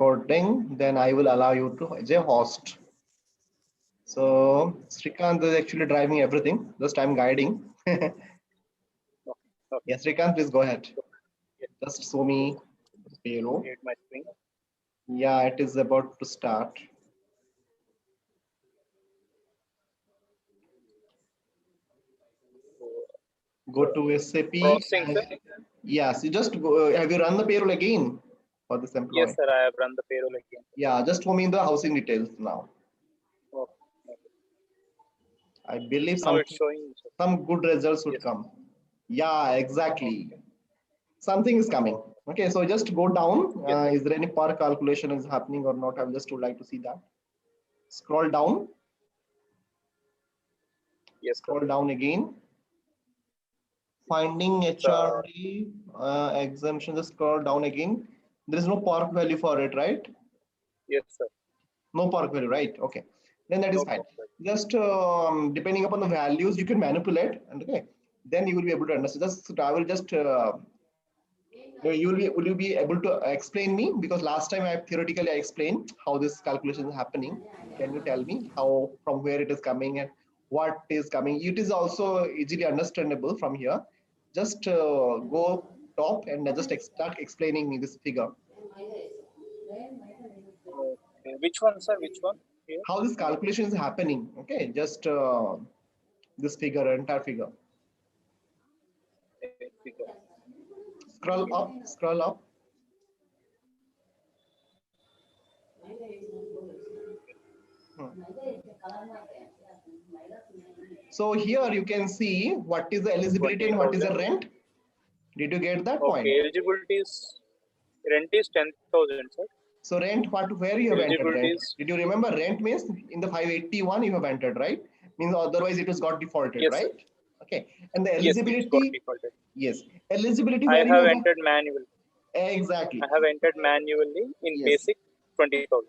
recording, then I will allow you to as a host. So Srikanth is actually driving everything. Just I'm guiding. Okay. Yes, Srikanth, please go ahead. Just show me payroll. Create my screen. Yeah, it is about to start. Go to SAP. Processing, sir. Yes, you just go. Have you run the payroll again for this employee? Yes, sir. I have run the payroll again. Yeah, just show me the housing details now. Okay. I believe Now it's showing. some good results would Yes. come. Yeah, exactly. Something is coming. Okay, so just go down. Yes. Is there any per calculation is happening or not? I just would like to see that. Scroll down. Yes, sir. Scroll down again. Finding HRD exemption. Just scroll down again. There is no park value for it, right? Yes, sir. No park value, right? Okay, then that is No fine. problem. Just depending upon the values you can manipulate, and okay, then you will be able to understand. Just I will just will you be able to explain me, because last time I theoretically I explained how this calculation is happening. Can you tell me how, from where it is coming and what is coming? It is also easily understandable from here. Just go top and just start explaining me this figure. Okay. Which one, sir? Which one? Here. How this calculation is happening. Okay, just this figure, entire figure. Figure. Scroll up, scroll up. So here you can see what is the eligibility and what is the rent. Did you get that point? Okay, eligibility is rent is 10,000, sir. So rent, where you have entered rent? Is, did you remember rent means in the 581 you have entered, right? Means otherwise it was got defaulted, yes, right? Sir. Okay, and the Yes, eligibility. Yes, eligibility. I where have you entered manually. Exactly. I have entered manually in Yes. basic 20,000.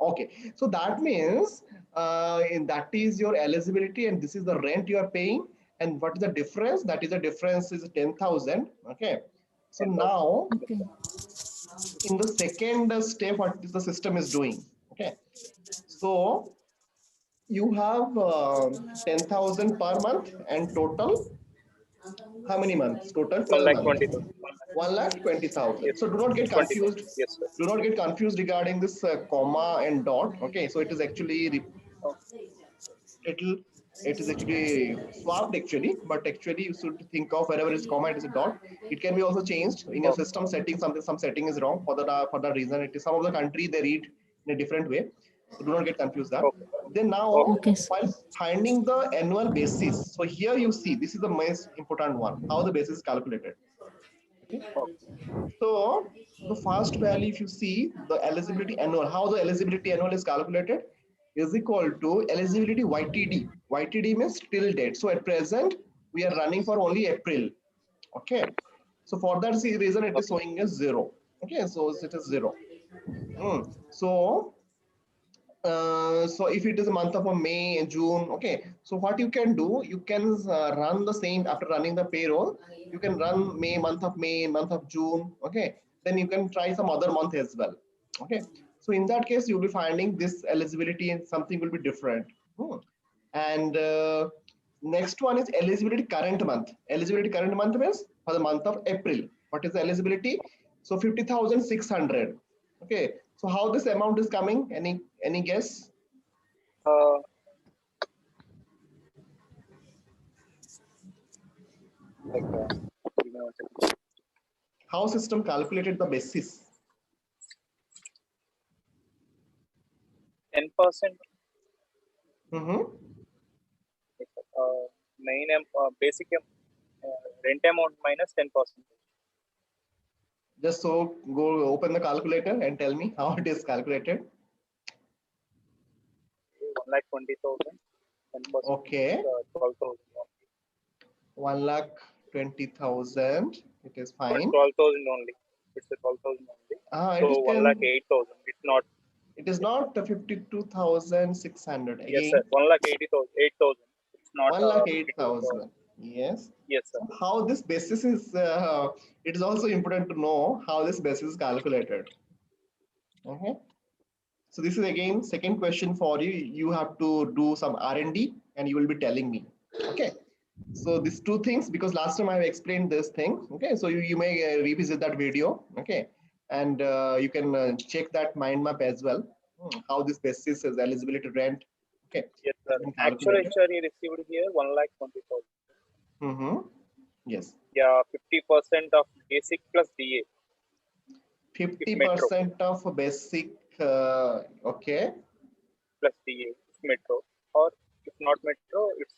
Okay, so that means that is your eligibility, and this is the rent you are paying. And what is the difference? That is the difference is 10,000. Okay, so 10, now okay. in the second step, what is the system is doing? Okay, so you have 10,000 per month and total. How many months? Total 12 months. 1,20,000. Yes. So do not get confused. Yes, sir. Do not get confused regarding this comma and dot. Okay, so it is actually it is actually swapped actually, but actually you should think of wherever it's comma, it is a dot. It can be also changed in your system setting. Some setting is wrong for that reason. It is some of the country they read in a different way. So do not get confused that. Okay. Then now, Okay. while finding the annual basis, so here you see this is the most important one. How the basis is calculated. Okay. So the first value, if you see the eligibility annual, how the eligibility annual is calculated is equal to eligibility YTD. YTD means till date. So at present, we are running for only April. Okay. So for that reason, it is showing as 0. Okay. So it is 0. So if it is a month of May and June, okay. So what you can do, you can run the same after running the payroll. You can run month of June, okay. Then you can try some other month as well, okay. So in that case, you'll be finding this eligibility and something will be different. And next one is eligibility current month. Eligibility current month means for the month of April. What is the eligibility? So 50,600. Okay. So how this amount is coming? Any guess? How system calculated the basis? 10%. Main basic rent amount minus 10%. Just so go open the calculator and tell me how it is calculated. 1,20,000. 10%. Okay. 12,000. 1,20,000. It is fine. 12,000 only. It's a 12,000 only. So 1,08,000. It's not. It is not 52,600. Again. Yes, sir. 1,80,000. 8,000. It's not 1,08,000. Yes. Yes, sir. So how this basis is? It is also important to know how this basis is calculated. Okay. So this is again second question for you. You have to do some R&D and you will be telling me. Okay. So these two things, because last time I have explained this thing. Okay. So you may revisit that video. Okay. And you can check that mind map as well. How this basis is eligibility rent. Okay. Yes, Has sir. been Actual calculated. HRE received here 1,20,000. Yes. Yeah, 50% of basic plus DA. If metro 50% of basic. Okay. plus DA, if metro, or if not metro, it's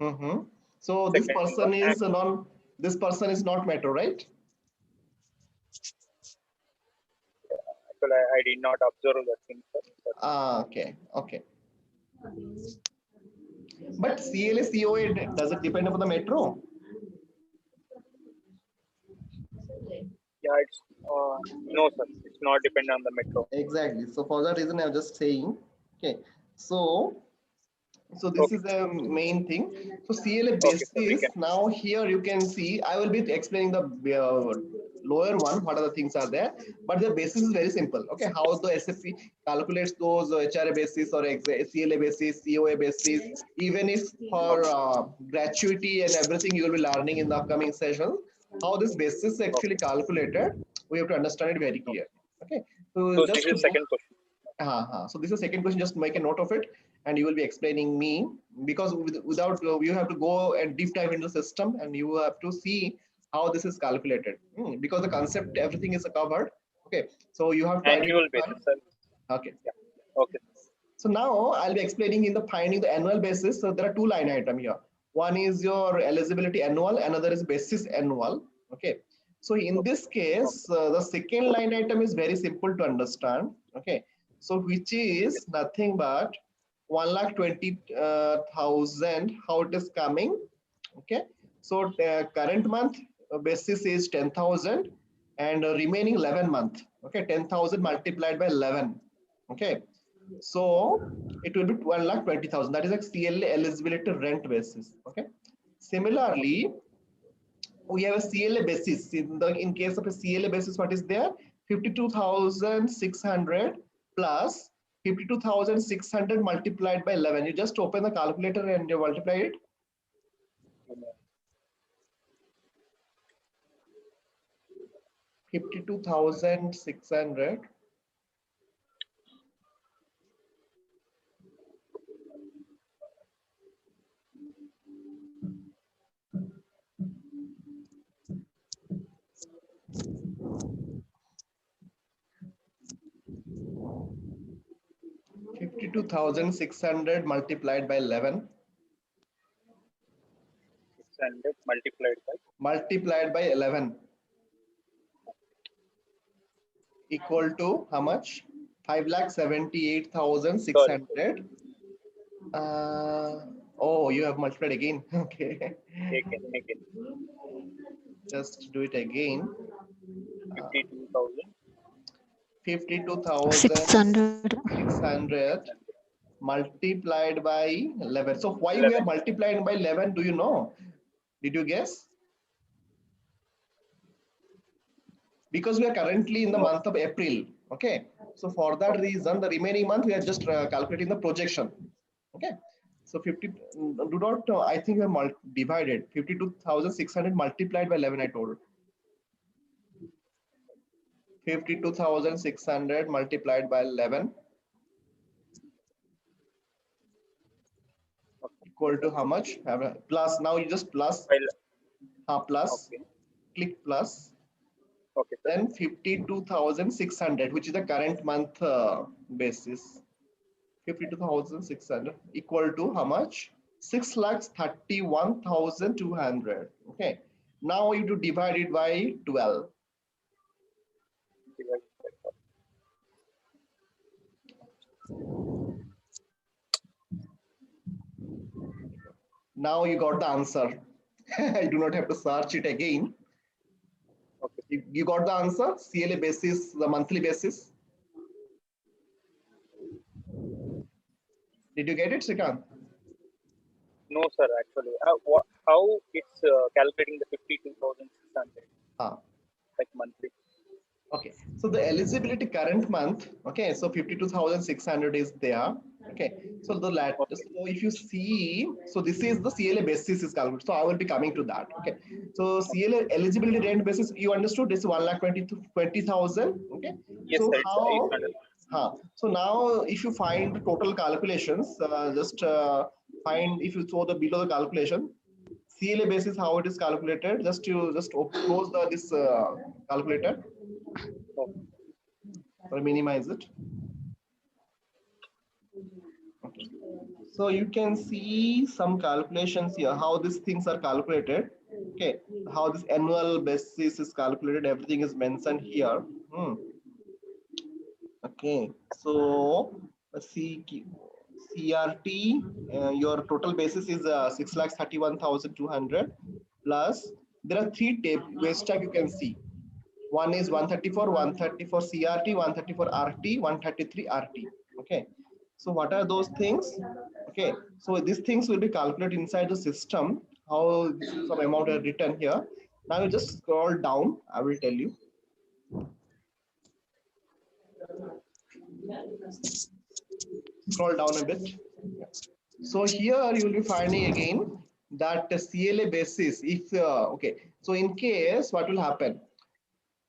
40%. So this Second person one, is non. This person is not metro, right? actually, I did not observe that thing, sir. Ah, okay, okay. But CLA, COA, does it depend upon the metro? Yeah, it's no, sir. It's not dependent on the metro. Exactly. So for that reason, I'm just saying. Okay. So this Okay, is the main thing. So CLA okay, sir. We basis. can. Now here you can see. I will be explaining the lower one. What are the things are there? But the basis is very simple. Okay. How the SAP calculates those HRA basis or CLA basis, COA basis. Even if for Okay, gratuity and everything, you will be learning in the upcoming session. How this basis is actually okay, calculated. We have to understand it very clear. okay. Okay. So So this just to is second question. so this is the second question. Just make a note of it, and you will be explaining me, because without you have to go and deep dive into the system, and you have to see how this is calculated. Because the concept, everything is covered. Okay, so you have to Annual identify. basis, sir. Okay, Yeah. Okay. so now I'll be explaining in the finding the annual basis. So there are two line item here. One is your eligibility annual, another is basis annual. Okay. So in Okay. this case, the second line item is very simple to understand. Okay. So which Yes. is nothing but 1,20,000. How it is coming? Okay. So current month basis is 10,000, and remaining 11 month. Okay. 10,000 multiplied by 11. Okay. So it will be 1,20,000. That is like CLA eligibility rent basis. Okay. Okay. Similarly, we have a CLA basis. In case of a CLA basis, what is there? 52,600 plus 52,600 multiplied by 11. You just open the calculator and you multiply it. 52,600 52,600 multiplied by 11 600 multiplied by 11 equal to how much? sorry, 5,78,600. Oh, you have multiplied again. Okay. again. Just do it again. 52,000. 600. 52,600 multiplied by 11. So why we are 11. multiplying by 11? Do you know? Did you guess? Because we are currently in the No. month of April. Okay. So for that Okay. reason, the remaining month we are just calculating the projection. Okay. So 50, do not, I think we have divided 52,600 multiplied by 11, I told. 52,600 multiplied by 11 Okay. equal to how much? Plus, now you just plus, Well, plus, okay. click plus, Okay, sir. then 52,600, which is the current month basis. 52,600 equal to how much? 6,31,200. Okay. Now you to divide it by 12. Divided by 12. Now you got the answer. I do not have to search it again. Okay. You got the answer? CLA basis, the monthly basis. Did you get it, Srikant? No, sir, actually. How it's calculating the 52,600 Ah. like monthly? Okay, so the eligibility current month, okay, so 52,600 is there. Okay, so Okay. so if you see, so this is the CLA basis is calculated. So I will be coming to that. Okay, so Okay. CLA eligibility rent basis, you understood this 1,20,000. Okay, Yes, so sir. It's how? 800. So now if you find the total calculations, just find if you saw the below the calculation, CLA basis how it is calculated. Just close the this calculator Okay. or minimize it. Okay. So you can see some calculations here, how these things are calculated. Okay, how this annual basis is calculated, everything is mentioned here. Okay, so see CRT, your total basis is 6,31,200 plus. There are three waste type you can see. One is 134, 134 CRT, 134 RT, 133 RT. Okay. So what are those things? Okay. So these things will be calculated inside the system. How some amount are written here. Now you just scroll down. I will tell you. Scroll down a bit. Yeah. So here you will be finding again that the CLA basis. If okay. So in case what will happen?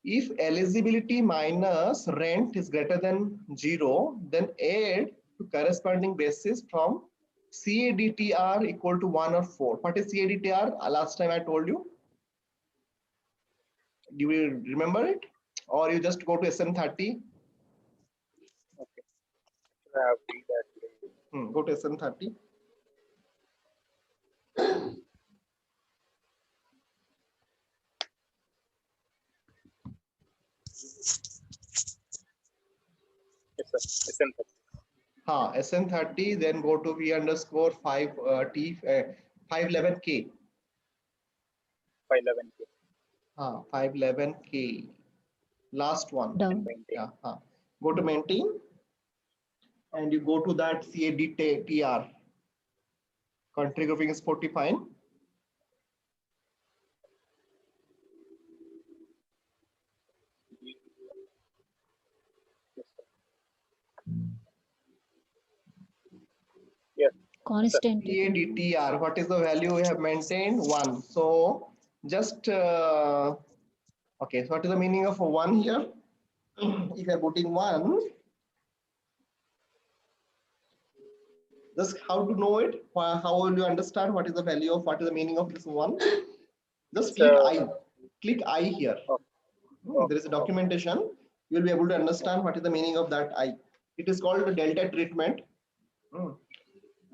If eligibility minus rent is greater than 0, then add to corresponding basis from CADTR equal to 1 or 4. What is CADTR? Last time I told you. Do you remember it? Or you just go to SN30? Okay. I have read that. Go to SN30. Yes, sir. SN SN30, then go to V underscore 5 T 511K. 511K. 511K. Last one. Down. Maintain. Yeah. Go to maintain and you go to that CADTR. Country grouping is 45. Yes, sir. Yes, sir. Constant. CADTR, what is the value we have maintained? 1. So just, okay, so what is the meaning of 1 here? If you are putting 1, just how to know it? How will you understand what is the value of, what is the meaning of this 1? Just It's click I. Click I here. okay. There is a Okay. documentation. You will be able to Okay. understand what is the meaning of that I. It is called the delta treatment.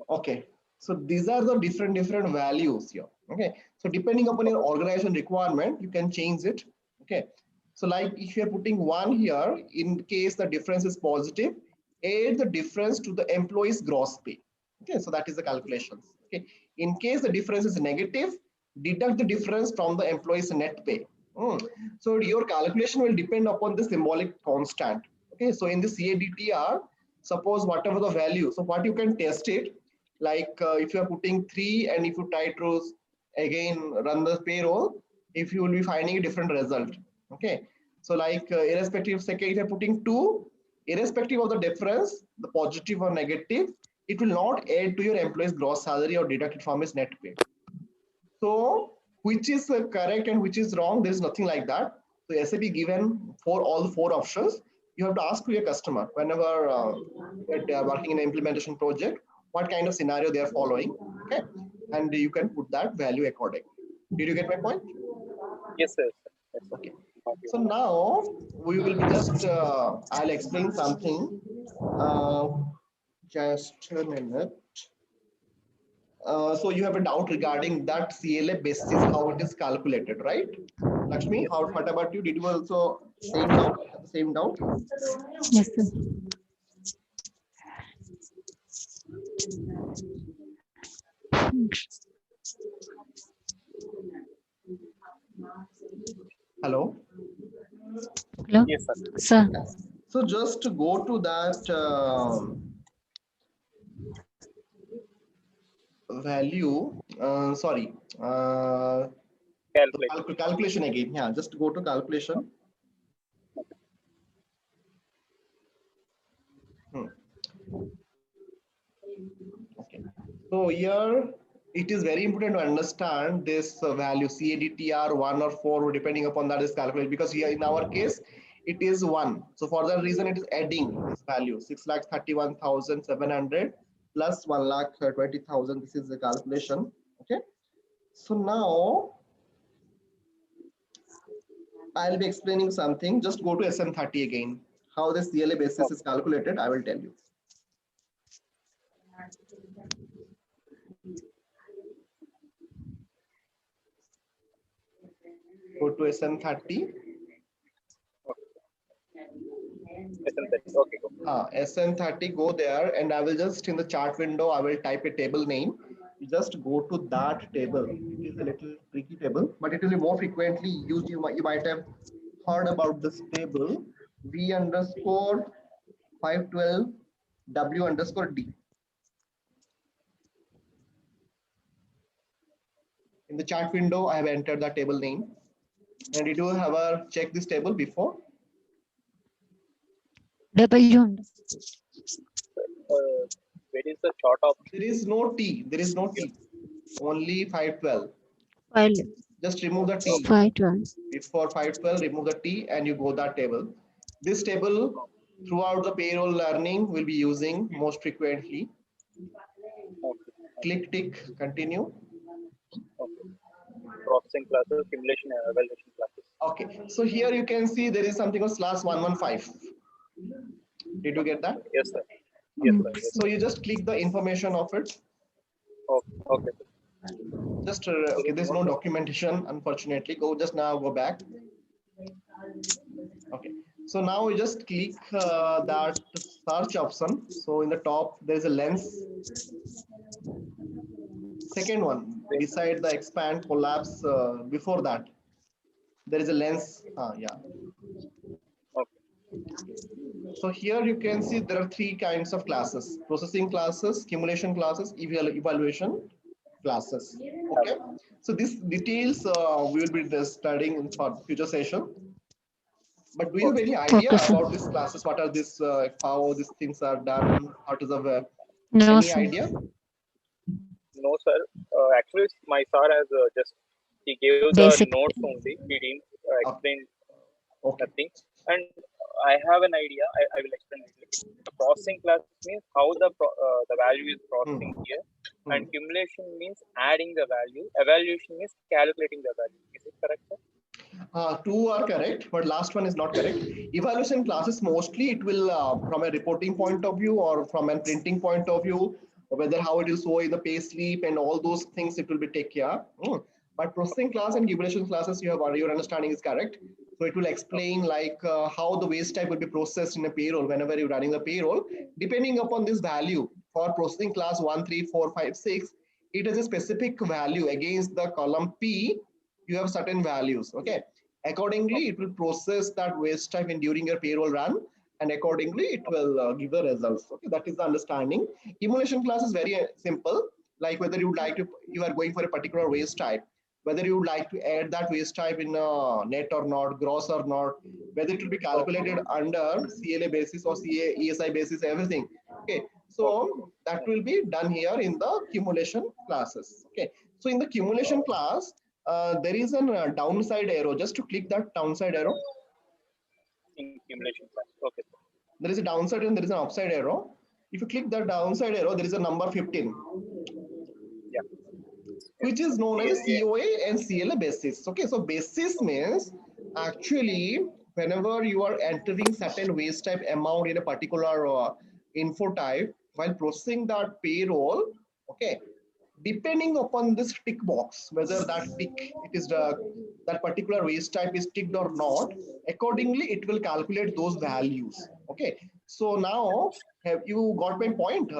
Okay, so these are the different values here. Okay, so depending upon your organization requirement, you can change it. Okay, so like if you're putting 1 here, in case the difference is positive, add the difference to the employee's gross pay. Okay, so that is the calculations. Okay, in case the difference is negative, deduct the difference from the employee's net pay. So your calculation will depend upon the symbolic constant. Okay, so in the CADTR, suppose whatever the value, so what you can test it, like if you are putting 3 and if you try to again run the payroll, if you will be finding a different result. Okay, so like irrespective of second, if you're putting 2, irrespective of the difference, the positive or negative, it will not add to your employee's gross salary or deduct it from his net pay. So which is correct and which is wrong? There is nothing like that. So SAP given for all the 4 options. You have to ask to your customer whenever they are working in an implementation project, what kind of scenario they are following. Okay, and you can put that value accordingly. Did you get my point? Yes, sir. Yes, sir. Okay. Got you. So now we will be just I'll explain something. Uh, just a minute. So you have a doubt regarding that CLA basis, how it is calculated, right? Lakshmi, Yes. what about you? Did you also same doubt? Have the same doubt? Yes, sir. Hello. Hello, Yes, sir. sir. Yeah. So just to go to that value. Sorry. The Calculation. calculation again. Yeah. Just go to calculation. Hmm. Okay. So here it is very important to understand this value CADTR 1 or 4 depending upon that is calculated, because here in our case it is 1. So for that reason it is adding this value 6,31,700 plus 1,20,000. This is the calculation. Okay. So now I'll be explaining something. Just go to SM30 again. How this CLA basis is calculated, I will tell you. Go to SM30. Okay, go. SM30, go there, and I will just in the chart window, I will type a table name. You just go to that table. It is a little tricky table, but it will be more frequently used. You might have heard about this table. V underscore 512 W underscore D. In the chart window, I have entered the table name. And did you have a check this table before? W. Where is the chart option? There is no T. There is no T. Only 512. File. Just remove the T. 512. Before 512, remove the T and you go that table. This table throughout the payroll learning will be using most frequently. Click, tick, continue. Okay. Processing classes, simulation, and evaluation classes. Okay, so here you can see there is something called /115. Did you get that? Yes, sir. Yes, sir. Yes. So you just click the information of it. Okay. Just okay, there's no documentation, unfortunately. Just go back. Okay, so now you just click that search option. So in the top there is a lens. Second one, beside the expand, collapse, before that there is a lens. Yeah. Okay. So here you can see there are three kinds of classes: processing classes, accumulation classes, evaluation classes. Okay, so these details we will be studying in for future session. But do you have any idea about these classes? What are these? How these things are done? How to the No, any sir. idea? No, sir. Actually, my sir has he gave the Basic. notes only. He didn't explain Okay. nothing. And I have an idea. I will explain it. The processing class means how the value is processing here, and accumulation means adding the value. Evaluation means calculating the value. Is it correct, sir? Two are correct, but last one is not correct. Evaluation classes mostly it will from a reporting point of view or from a printing point of view, whether how it will show in the pay slip and all those things it will be take care. But processing class and evaluation classes, your understanding is correct. So it will explain like how the waste type will be processed in a payroll whenever you're running the payroll. Depending upon this value for processing class 1, 3, 4, 5, 6, it has a specific value against the column P. You have certain values. Okay. Accordingly, it will process that waste type in during your payroll run, and accordingly, it will give the results. Okay, that is the understanding. Emulation class is very simple. Like whether you would like to, you are going for a particular waste type, whether you would like to add that waste type in net or not, gross or not, whether it will be calculated under CLA basis or ESI basis, everything. Okay, so that will be done here in the accumulation classes. Okay, so in the accumulation class, there is a downside arrow. Just to click that downside arrow. Accumulation class. Okay. There is a downside and there is an upside arrow. If you click the downside arrow, there is a number 15. Yeah. Which is known as a COA and CLA basis. Okay, so basis means actually whenever you are entering certain waste type amount in a particular info type while processing that payroll, okay, depending upon this tick box, whether that tick it is that particular waste type is ticked or not, accordingly it will calculate those values. Okay, so now have you got my point?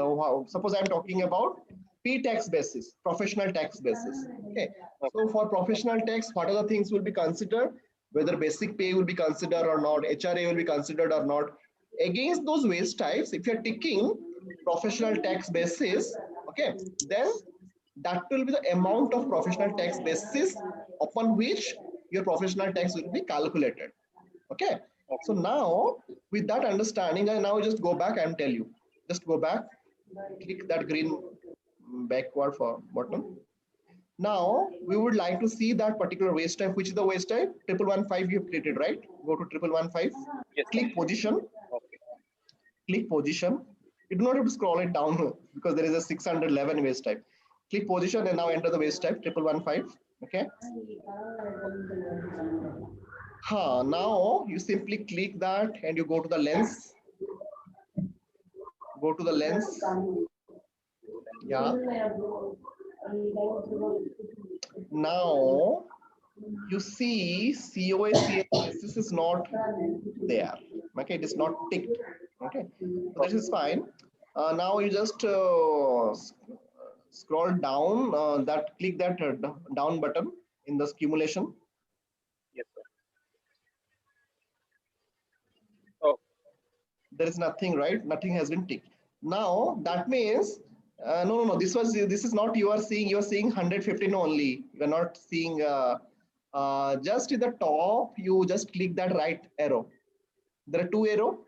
Suppose I'm talking about P tax basis, professional tax basis. Okay, so for professional tax, what are the things will be considered? Whether basic pay will be considered or not, HRA will be considered or not. Against those waste types, if you're ticking professional tax basis, okay, then that will be the amount of professional tax basis upon which your professional tax will be calculated. Okay, Okay. So now with that understanding, I now just go back and tell you. Just go back, click that green backward for button. Now we would like to see that particular waste type. Which is the waste type? 1115 you have created, right? Go to 1115. Yes, sir. Click position. Okay. Click position. You do not have to scroll it down because there is a 611 waste type. Click position and now enter the waste type 1115. Okay. Now you simply click that and you go to the lens. Go to the lens. Yeah. Now you see COA this is not there. Okay, it is not ticked. Okay, so this is fine. Now you just scroll down. That click that down button in the simulation. Yes, sir. Oh. There is nothing, right? Nothing has been ticked. Now that means no. This is not you are seeing. You are seeing 115 only. You are not seeing. Just in the top, you just click that right arrow. There are two arrow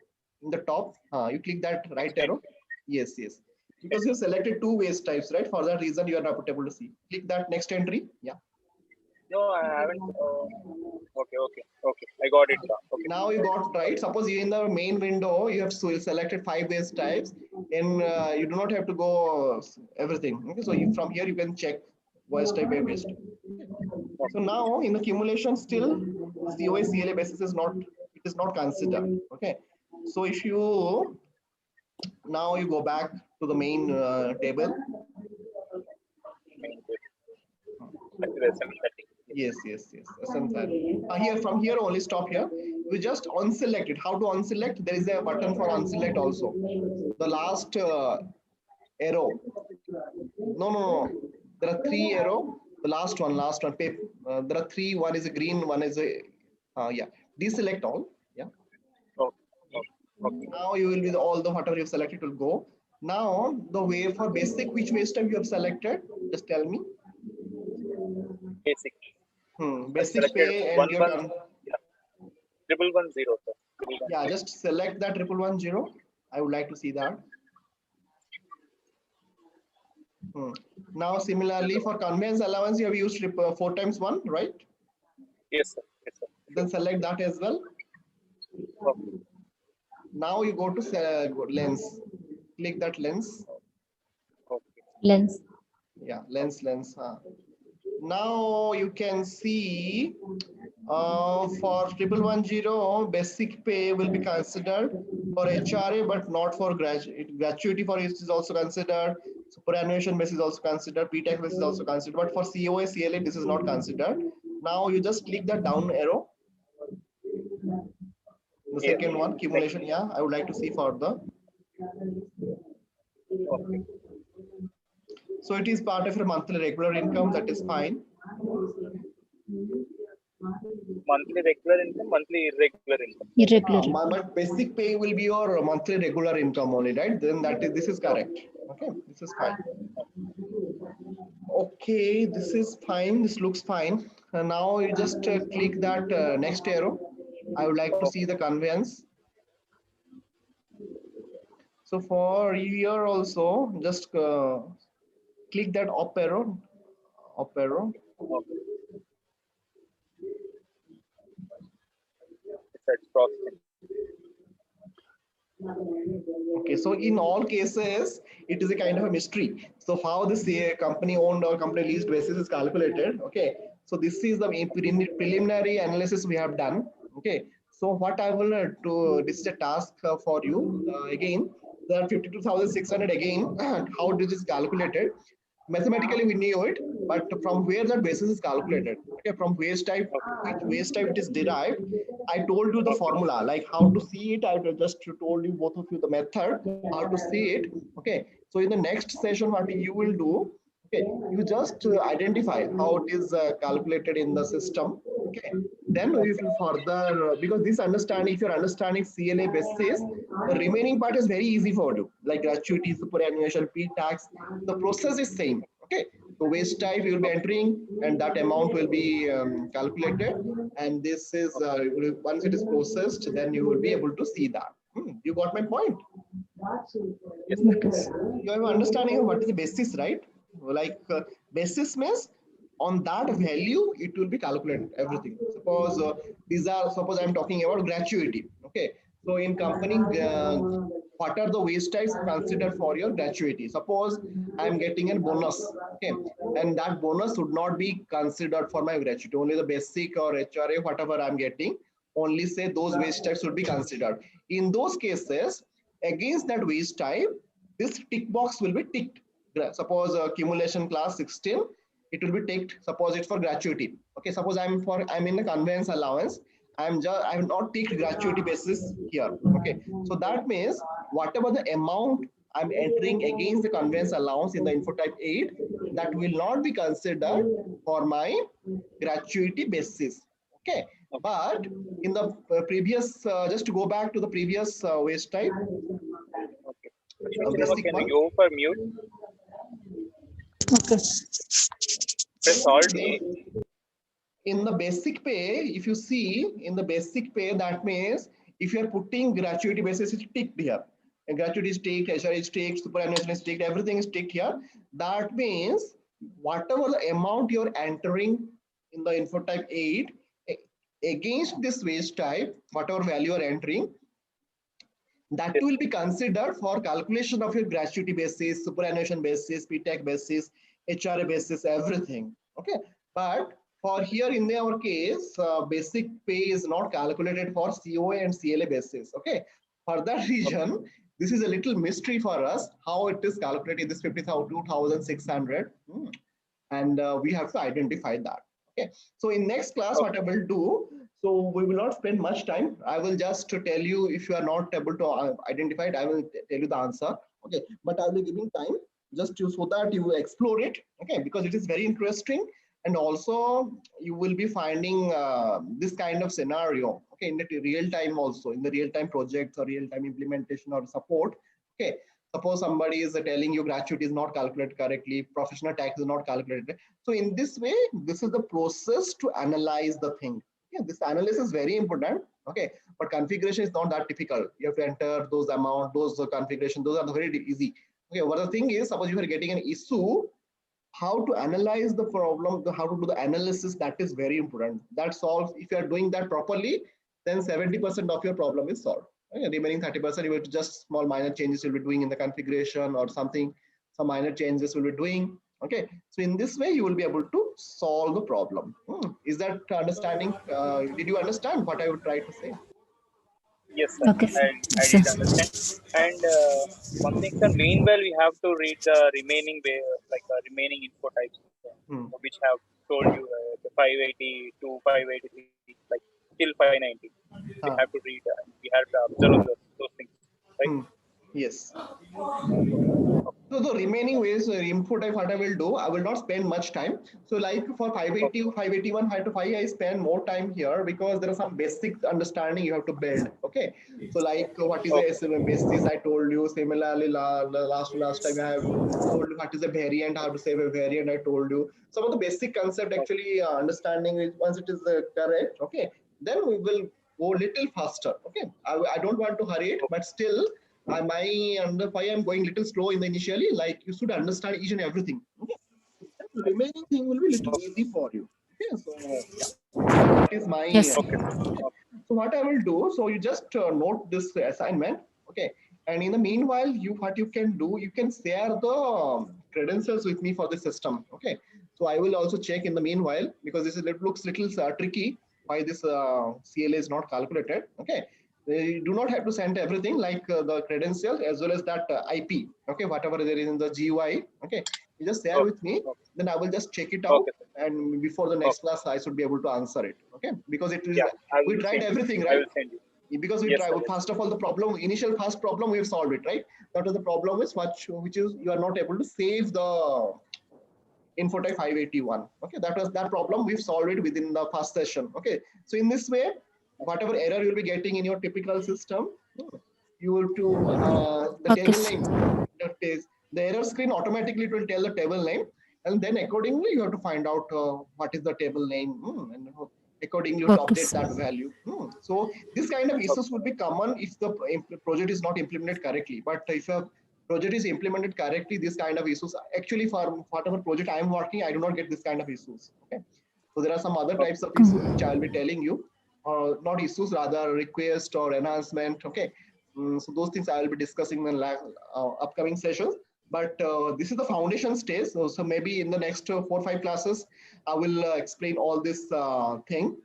in the top. You click that right arrow. Yes. Because you selected two waste types, right? For that reason, you are not able to see. Click that next entry. Yeah. No, I haven't. Okay. I got it. Okay. Now you got right. Suppose you in the main window, you have selected 5 waste types, and you do not have to go everything. Okay, so from here you can check waste type by waste. So now in the accumulation, still COA CLA basis is not, it is not considered. Okay, so if you now you go back to the main table. Yes. Here from here only stop here. We just unselect it. How to unselect? There is a button for unselect also. The last arrow. No. There are 3 arrow. The last one. There are 3. One is a green. One is a yeah. Deselect all. Yeah. Okay. Now you will be all the whatever you have selected will go. Now the way for basic, which waste type you have selected? Just tell me. Basic. Basic pay and your yeah. 1110, sir. Yeah, just select that 1110. I would like to see that. Now similarly for conveyance allowance you have used 4 times 1, right? Yes, sir. Then select that as well. Okay. Now you go to lens. Click that lens. Okay. Lens. Yeah, lens. Now you can see for 1110 basic pay will be considered for HRA, but not for gratuity for it is also considered. Superannuation basis is also considered. P-tax basis is also considered. But for COA, CLA, this is not considered. Now you just click the down arrow. The second one, accumulation. Yeah, I would like to see for the. Okay. So it is part of your monthly regular income. That is fine. Monthly regular income, monthly irregular income. Irregular. But basic pay will be your monthly regular income only, right? Then this is correct. Okay, this is fine. Okay, this is fine. This looks fine. And now you just click that next arrow. I would like to see the conveyance. So for here also, just click that up arrow. Okay. It's processing. Okay, so in all cases, it is a kind of a mystery. So how this company owned or company leased basis is calculated. Okay, so this is the preliminary analysis we have done. Okay, so what I will do, this is a task for you. Again, the 52,600 again, how this is calculated. Mathematically we knew it, but from where that basis is calculated, okay, from waste type, which waste type it is derived. I told you the formula, like how to see it. I just told you, both of you, the method how to see it. Okay, so in the next session what you will do, okay, you just identify how it is calculated in the system. Okay, then we will further because this understanding, if you're understanding CLA basis, the remaining part is very easy for you, like gratuity, superannuation, P tax. The process is same. Okay, So waste type you will be entering, and that amount will be calculated. And this is once it is processed, then you will be able to see that. You got my point? Yes. You have an understanding of what is the basis, right? Like basis means on that value it will be calculated everything. Suppose suppose I'm talking about gratuity. Okay, so in company, what are the waste types considered for your gratuity? Suppose I'm getting a bonus, okay, and that bonus would not be considered for my gratuity. Only the basic or HRA, whatever I'm getting, only say those waste types would be considered. In those cases, against that waste type, this tick box will be ticked. Suppose accumulation class 16, it will be ticked. Suppose it's for gratuity. Okay, suppose I'm in a conveyance allowance. I have not ticked gratuity basis here. Okay, so that means whatever the amount I'm entering against the conveyance allowance in the info type 8, that will not be considered for my gratuity basis. Okay, but in the previous, just to go back to the previous waste type, Okay. Can basic one. you go for mute? Okay. Press Alt A. In the basic pay, if you see in the basic pay, that means if you are putting gratuity basis, it's ticked here. And gratuity is ticked, HR is ticked, superannuation is ticked, everything is ticked here. That means whatever the amount you're entering in the info type 8, against this waste type, whatever value you're entering, that will be considered for calculation of your gratuity basis, superannuation basis, PTAC basis, HRA basis, everything. Okay, but for here in our case, basic pay is not calculated for COA and CLA basis. Okay, for that reason, this is a little mystery for us how it is calculated. This 52,600, and we have to identify that. Okay, so in next class, what I will do, so we will not spend much time. I will just tell you if you are not able to identify it, I will tell you the answer. Okay, but I will be giving time just to so that you will explore it. Okay, because it is very interesting, and also you will be finding this kind of scenario. Okay, in the real time also, in the real time projects or real time implementation or support. Okay, suppose somebody is telling you gratuity is not calculated correctly, professional tax is not calculated. So in this way, this is the process to analyze the thing. Yeah, this analysis is very important. Okay, but configuration is not that difficult. You have to enter those amount, those configuration, those are very easy. Okay, what the thing is, suppose you are getting an issue, how to analyze the problem, how to do the analysis, that is very important. That solves, if you are doing that properly, then 70% of your problem is solved. Okay, remaining 30%, you will just small minor changes you'll be doing in the configuration or something, some minor changes will be doing. Okay, so in this way, you will be able to solve the problem. Is that understanding? Did you understand what I would try to say? Yes, sir. Okay, sir. I Sir. did understand. And one thing, sir. Meanwhile, we have to read the remaining way, like remaining info types, which have told you the 580 to 583, like till 590. We have to read. We have to observe those things, right? Yes. So the remaining ways info type what I will do, I will not spend much time. So like for 580, 581, 5 to 5, I spend more time here because there are some basic understanding you have to build. Okay. So like what is the basis I told you. Similarly, last time I have told you what is a variant, how to save a variant I told you. Some of the basic concept actually understanding is once it is correct. Okay. Then we will go little faster. Okay. I don't want to hurry it, but still why I'm going little slow in the initially, like you should understand each and everything. Okay, the remaining thing will be little easy for you. Okay, so yeah, that is my. Yes, sir. So what I will do, so you just note this assignment. Okay, and in the meanwhile, what you can do, you can share the credentials with me for the system. Okay, so I will also check in the meanwhile because this is looks little tricky why this CLA is not calculated. Okay, you do not have to send everything like the credentials as well as that IP. Okay, whatever there is in the GUI. Okay, you just share with me. Then I will just check it out, and before the next class, I should be able to answer it. Okay, because it is we tried everything, right? I will send you. Because we tried. First of all, the problem, initial first problem, we have solved it, right? That was the problem is which is you are not able to save the info type 581. Okay, that problem we've solved it within the first session. Okay, so in this way, whatever error you'll be getting in your typical system, you will to the table name. The error screen automatically it will tell the table name. and then accordingly you have to find out what is the table name, and accordingly you have to Okay, update sir. that value. So this kind of issues would be common if the project is not implemented correctly. But if a project is implemented correctly, this kind of issues actually for whatever project I am working, I do not get this kind of issues. Okay, so there are some other types of issues which I will be telling you, not issues, rather request or enhancement. Okay, so those things I will be discussing in upcoming sessions. But this is the foundation stage. So maybe in the next 4 or 5 classes, I will explain all this thing.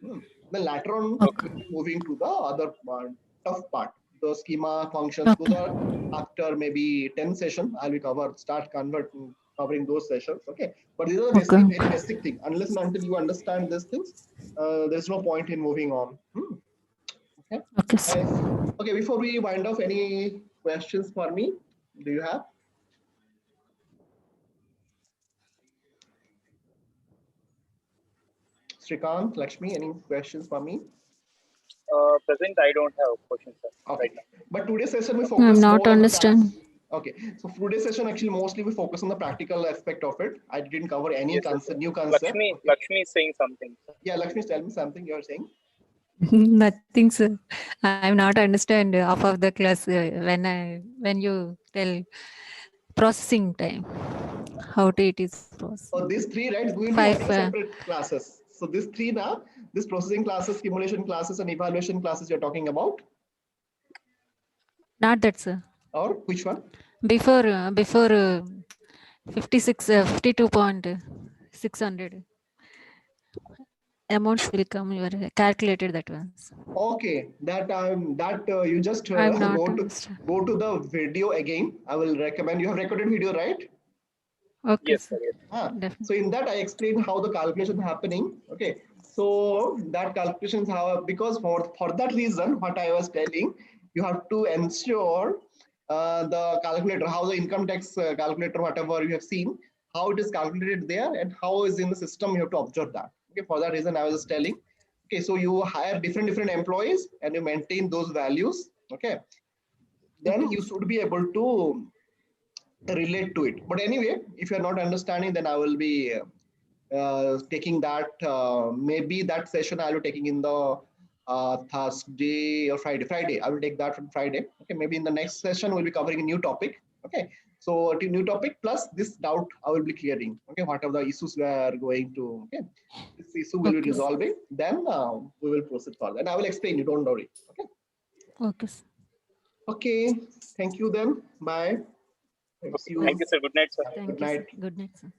Then later on, Okay. we'll be moving to the other tough part, the schema functions. Those Okay. are after maybe 10 sessions. I'll be covering those sessions. Okay, but these are Okay. basically very basic thing. Unless and until you understand these things, there's no point in moving on. Okay. Okay, sir. Okay. Before we wind up, any questions for me? Do you have? Srikant, Lakshmi, any questions for me? Present, I don't have questions, sir, Okay. right now. But today's session we I'm focus not more on the understanding. Okay. So today's session actually mostly we focus on the practical aspect of it. I didn't cover any Yes, yes, sir. new concept. Okay. Lakshmi is saying something, sir. Yeah, Lakshmi, tell me something you're saying. Nothing, sir. I'm not understand half of the class when you tell processing time, how to it is processing. So these three, right? We will be Five. having separate classes. So these three now, this processing classes, simulation classes, and evaluation classes you're talking about, Not that, sir. or which one? Before 56, 52.600 amounts will come. You are calculated that ones. Okay, you just I'm not go understand. to the video again. I will recommend. You have recorded video, right? Okay, Yes, sir. sir. Yes. Definitely. So in that I explained how the calculation happening. Okay, so that calculations how, because for that reason what I was telling, you have to ensure the calculator, how the income tax calculator, whatever you have seen, how it is calculated there and how is in the system, you have to observe that. Okay, for that reason I was just telling. Okay, so you hire different employees and you maintain those values. Okay, then you should be able to relate to it. But anyway, if you're not understanding, then I will be taking that, maybe that session I will be taking in the Thursday or Friday. I will take that from Friday. Okay, maybe in the next session we'll be covering a new topic. Okay, so a new topic plus this doubt I will be clearing. Okay, what are the issues we are going to, okay, this issue will be Okay, sir. resolving, then we will proceed further and I will explain you, don't worry. Okay. Okay, sir. Okay, thank you then. Bye. See Thank you. you, sir. Good night, sir. Good Thank you, sir. night. Good night, sir.